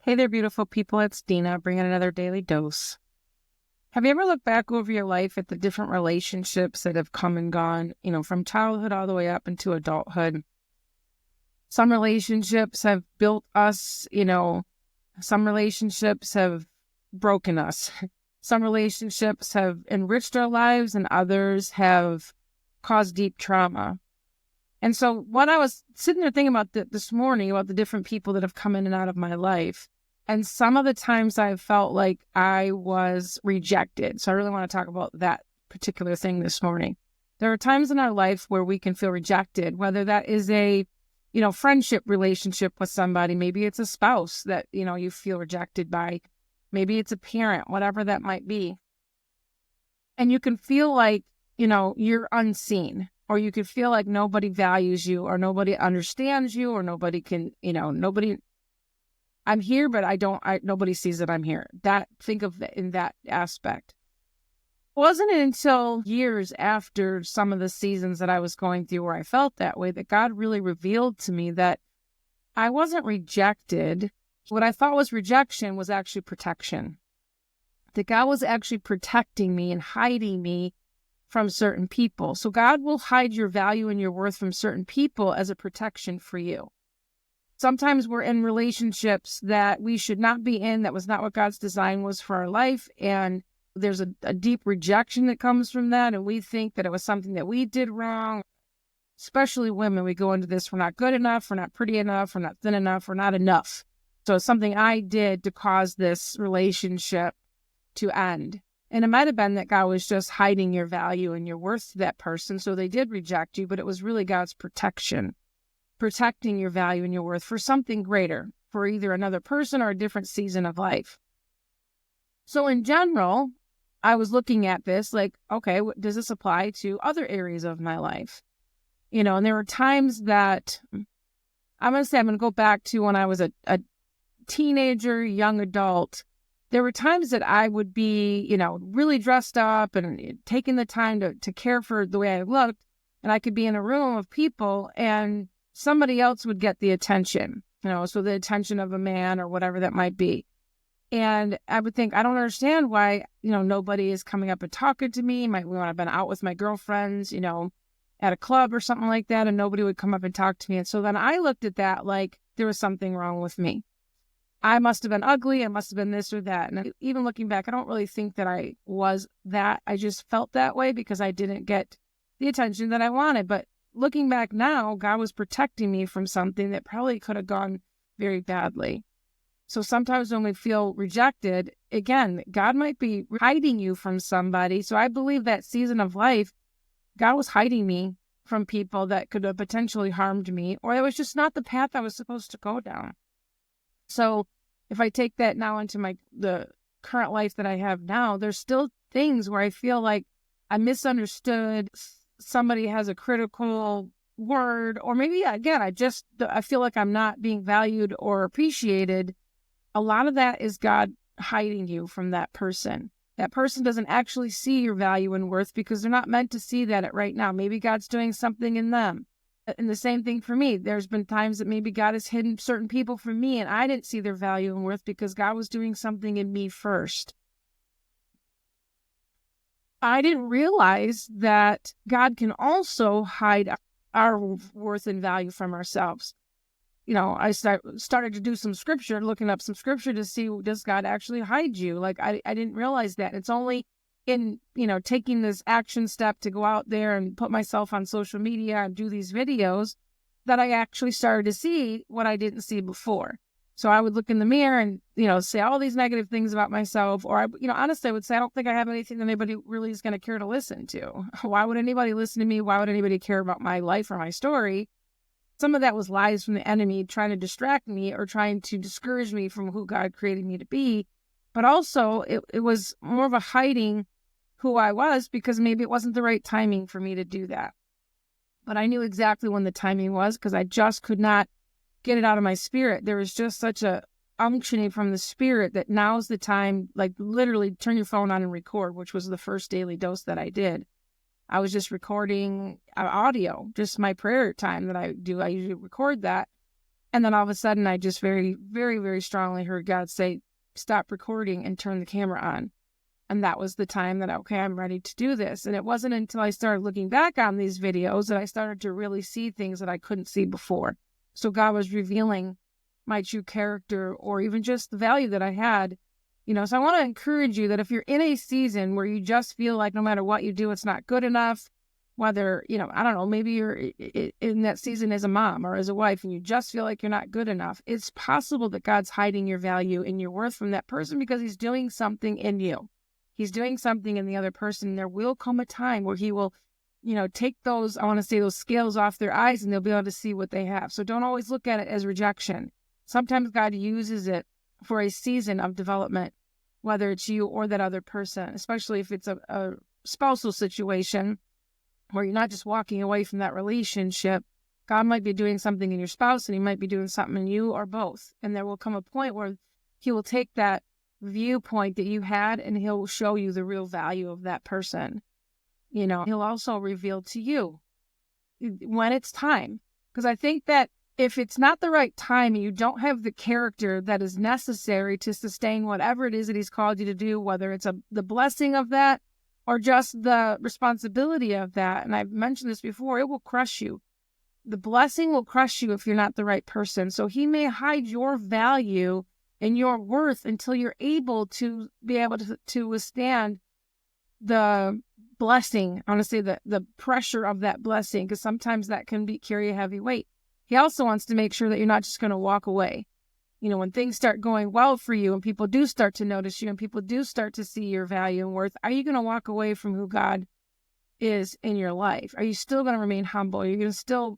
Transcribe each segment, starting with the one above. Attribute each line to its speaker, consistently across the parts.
Speaker 1: Hey there, beautiful people. It's Dina bringing another daily dose. Have you ever looked back over your life at the different relationships that have come and gone, from childhood all the way up into adulthood? Some relationships have built us, some relationships have broken us. Some relationships have enriched our lives and others have caused deep trauma. And so when I was sitting there thinking about this morning about the different people that have come in and out of my life, and some of the times I felt like I was rejected. So I really want to talk about that particular thing this morning. There are times in our life where we can feel rejected, whether that is a, friendship relationship with somebody. Maybe it's a spouse that, you feel rejected by. Maybe it's a parent, whatever that might be. And you can feel like, you're unseen, or you could feel like nobody values you or nobody understands you or nobody can, I'm here, but nobody sees that I'm here. Think of it in that aspect. It wasn't until years after some of the seasons that I was going through where I felt that way that God really revealed to me that I wasn't rejected. What I thought was rejection was actually protection. That God was actually protecting me and hiding me from certain people. So God will hide your value and your worth from certain people as a protection for you. Sometimes we're in relationships that we should not be in. That was not what God's design was for our life. And there's a deep rejection that comes from that. And we think that it was something that we did wrong. Especially women, we go into this, we're not good enough, we're not pretty enough, we're not thin enough, we're not enough. So it's something I did to cause this relationship to end. And it might have been that God was just hiding your value and your worth to that person. So they did reject you, but it was really God's protection, protecting your value and your worth for something greater, for either another person or a different season of life. So in general, I was looking at this like, okay, does this apply to other areas of my life? And there were times that I'm going to go back to when I was a teenager, young adult. There were times that I would be, really dressed up and taking the time to care for the way I looked. And I could be in a room of people and somebody else would get the attention, so the attention of a man or whatever that might be. And I would think, I don't understand why, nobody is coming up and talking to me. When I've been out with my girlfriends, at a club or something like that, and nobody would come up and talk to me. And so then I looked at that like there was something wrong with me. I must have been ugly. I must have been this or that. And even looking back, I don't really think that I was that. I just felt that way because I didn't get the attention that I wanted. But looking back now, God was protecting me from something that probably could have gone very badly. So sometimes when we feel rejected, again, God might be hiding you from somebody. So I believe that season of life, God was hiding me from people that could have potentially harmed me, or it was just not the path I was supposed to go down. So if I take that now into the current life that I have now, there's still things where I feel like I'm misunderstood. Somebody has a critical word, or maybe, again, I feel like I'm not being valued or appreciated. A lot of that is God hiding you from that person. That person doesn't actually see your value and worth because they're not meant to see that right now. Maybe God's doing something in them. And the same thing for me. There's been times that maybe God has hidden certain people from me and I didn't see their value and worth because God was doing something in me first. I didn't realize that God can also hide our worth and value from ourselves. I started to do some scripture, looking up some scripture to see, does God actually hide you? Like, I didn't realize that. It's only in, taking this action step to go out there and put myself on social media and do these videos that I actually started to see what I didn't see before. So I would look in the mirror and, say all these negative things about myself. Or, honestly, I would say, I don't think I have anything that anybody really is going to care to listen to. Why would anybody listen to me? Why would anybody care about my life or my story? Some of that was lies from the enemy trying to distract me or trying to discourage me from who God created me to be. But also it was more of a hiding who I was because maybe it wasn't the right timing for me to do that. But I knew exactly when the timing was because I just could not get it out of my spirit. There was just such a unctioning from the spirit that now's the time, like literally turn your phone on and record, which was the first daily dose that I did. I was just recording audio, just my prayer time that I do. I usually record that. And then all of a sudden, I just very, very, very strongly heard God say, stop recording and turn the camera on. And that was the time that, okay, I'm ready to do this. And it wasn't until I started looking back on these videos that I started to really see things that I couldn't see before. So God was revealing my true character, or even just the value that I had. So I want to encourage you that if you're in a season where you just feel like no matter what you do, it's not good enough, whether, I don't know, maybe you're in that season as a mom or as a wife and you just feel like you're not good enough, it's possible that God's hiding your value and your worth from that person because he's doing something in you. He's doing something in the other person. And there will come a time where he will, take those, I want to say, those scales off their eyes, and they'll be able to see what they have. So don't always look at it as rejection. Sometimes God uses it for a season of development, whether it's you or that other person, especially if it's a spousal situation where you're not just walking away from that relationship. God might be doing something in your spouse, and he might be doing something in you, or both. And there will come a point where he will take that viewpoint that you had and he'll show you the real value of that person. He'll also reveal to you when it's time. Because I think that if it's not the right time and you don't have the character that is necessary to sustain whatever it is that he's called you to do, whether it's the blessing of that or just the responsibility of that, and I've mentioned this before, it will crush you. The blessing will crush you if you're not the right person. So he may hide your value and your worth until you're able to be able to withstand the blessing. I want to say the pressure of that blessing, because sometimes that can carry a heavy weight. He also wants to make sure that you're not just going to walk away. When things start going well for you and people do start to notice you and people do start to see your value and worth, are you going to walk away from who God is in your life? Are you still going to remain humble? Are you going to still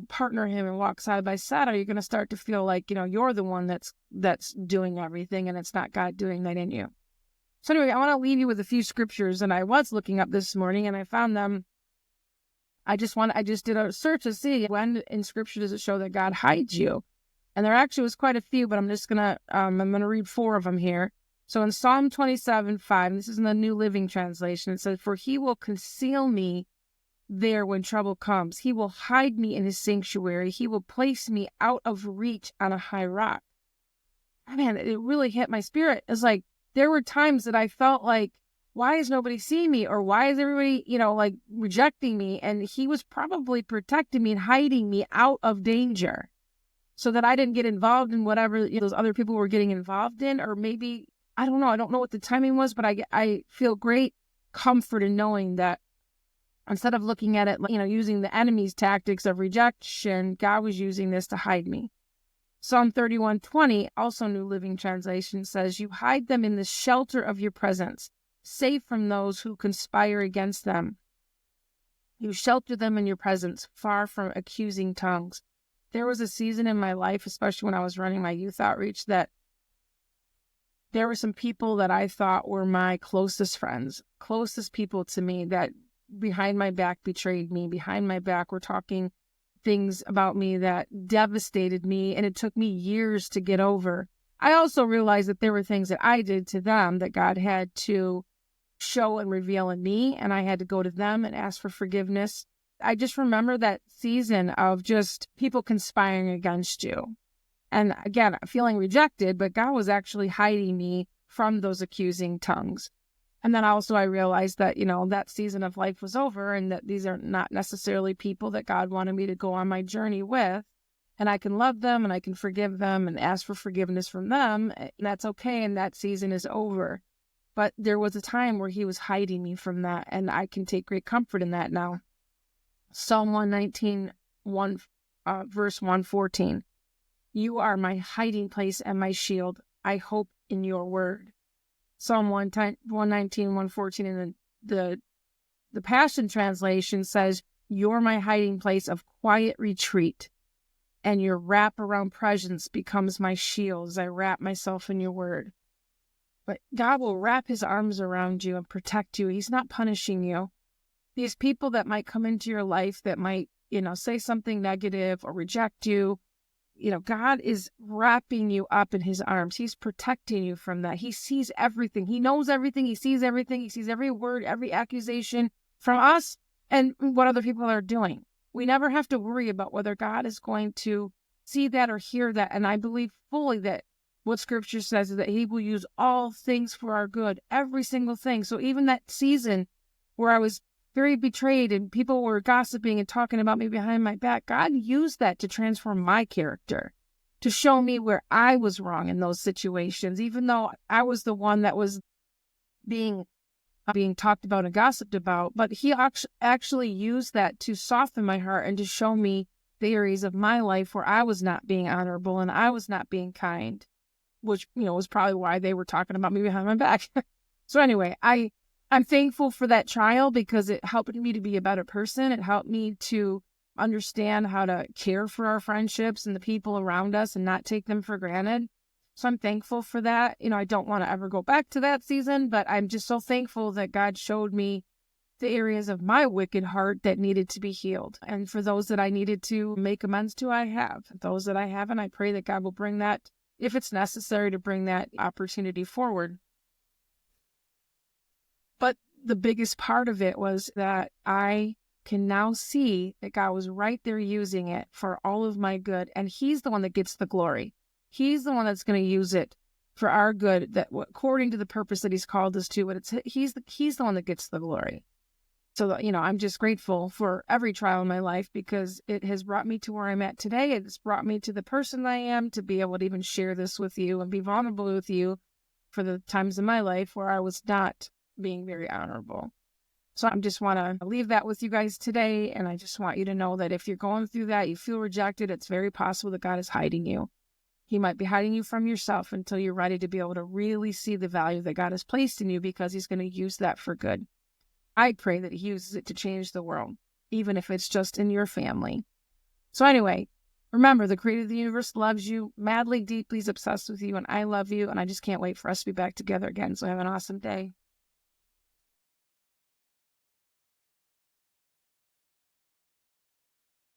Speaker 1: partner him and walk side by side? Are you going to start to feel like, you're the one that's doing everything and it's not God doing that in you? So anyway, I want to leave you with a few scriptures, and I was looking up this morning and I found them. I just did a search to see when in scripture does it show that God hides you. And there actually was quite a few, but I'm going to read 4 of them here. So in Psalm 27:5, this is in the New Living Translation, it says, for he will conceal me there when trouble comes. He will hide me in his sanctuary. He will place me out of reach on a high rock. Man, it really hit my spirit. It's like, there were times that I felt like, why is nobody seeing me? Or why is everybody, rejecting me? And he was probably protecting me and hiding me out of danger so that I didn't get involved in whatever those other people were getting involved in. Or maybe, I don't know. I don't know what the timing was, but I feel great comfort in knowing that instead of looking at it, using the enemy's tactics of rejection, God was using this to hide me. Psalm 31:20, also New Living Translation, says, you hide them in the shelter of your presence, safe from those who conspire against them. You shelter them in your presence, far from accusing tongues. There was a season in my life, especially when I was running my youth outreach, that there were some people that I thought were my closest friends, closest people to me, that behind my back betrayed me. Behind my back were talking things about me that devastated me, and it took me years to get over. I also realized that there were things that I did to them that God had to show and reveal in me, and I had to go to them and ask for forgiveness. I just remember that season of just people conspiring against you. And again, feeling rejected, but God was actually hiding me from those accusing tongues. And then also I realized that, that season of life was over, and that these are not necessarily people that God wanted me to go on my journey with. And I can love them and I can forgive them and ask for forgiveness from them. And that's okay. And that season is over. But there was a time where he was hiding me from that. And I can take great comfort in that now. Psalm 119, verse 114. You are my hiding place and my shield. I hope in your word. Psalm 119, 114 in the Passion Translation says, you're my hiding place of quiet retreat, and your wraparound presence becomes my shield as I wrap myself in your word. But God will wrap his arms around you and protect you. He's not punishing you. These people that might come into your life that might, say something negative or reject you, God is wrapping you up in his arms. He's protecting you from that. He sees everything. He knows everything. He sees everything. He sees every word, every accusation from us and what other people are doing. We never have to worry about whether God is going to see that or hear that. And I believe fully that what scripture says is that he will use all things for our good, every single thing. So even that season where I was very betrayed and people were gossiping and talking about me behind my back, God used that to transform my character, to show me where I was wrong in those situations, even though I was the one that was being talked about and gossiped about. But he actually used that to soften my heart and to show me the areas of my life where I was not being honorable and I was not being kind, which, was probably why they were talking about me behind my back. So anyway, I'm thankful for that trial because it helped me to be a better person. It helped me to understand how to care for our friendships and the people around us and not take them for granted. So I'm thankful for that. I don't want to ever go back to that season, but I'm just so thankful that God showed me the areas of my wicked heart that needed to be healed. And for those that I needed to make amends to, I have. Those that I haven't, I pray that God will bring that, if it's necessary, to bring that opportunity forward. But the biggest part of it was that I can now see that God was right there using it for all of my good. And he's the one that gets the glory. He's the one that's going to use it for our good, that according to the purpose that he's called us to, but he's the one that gets the glory. So, I'm just grateful for every trial in my life because it has brought me to where I'm at today. It's brought me to the person I am, to be able to even share this with you and be vulnerable with you for the times in my life where I was not being very honorable. So I just want to leave that with you guys today. And I just want you to know that if you're going through that, you feel rejected, it's very possible that God is hiding you. He might be hiding you from yourself until you're ready to be able to really see the value that God has placed in you, because he's going to use that for good. I pray that he uses it to change the world, even if it's just in your family. So anyway, remember, the creator of the universe loves you, madly, deeply is obsessed with you, and I love you, and I just can't wait for us to be back together again. So have an awesome day.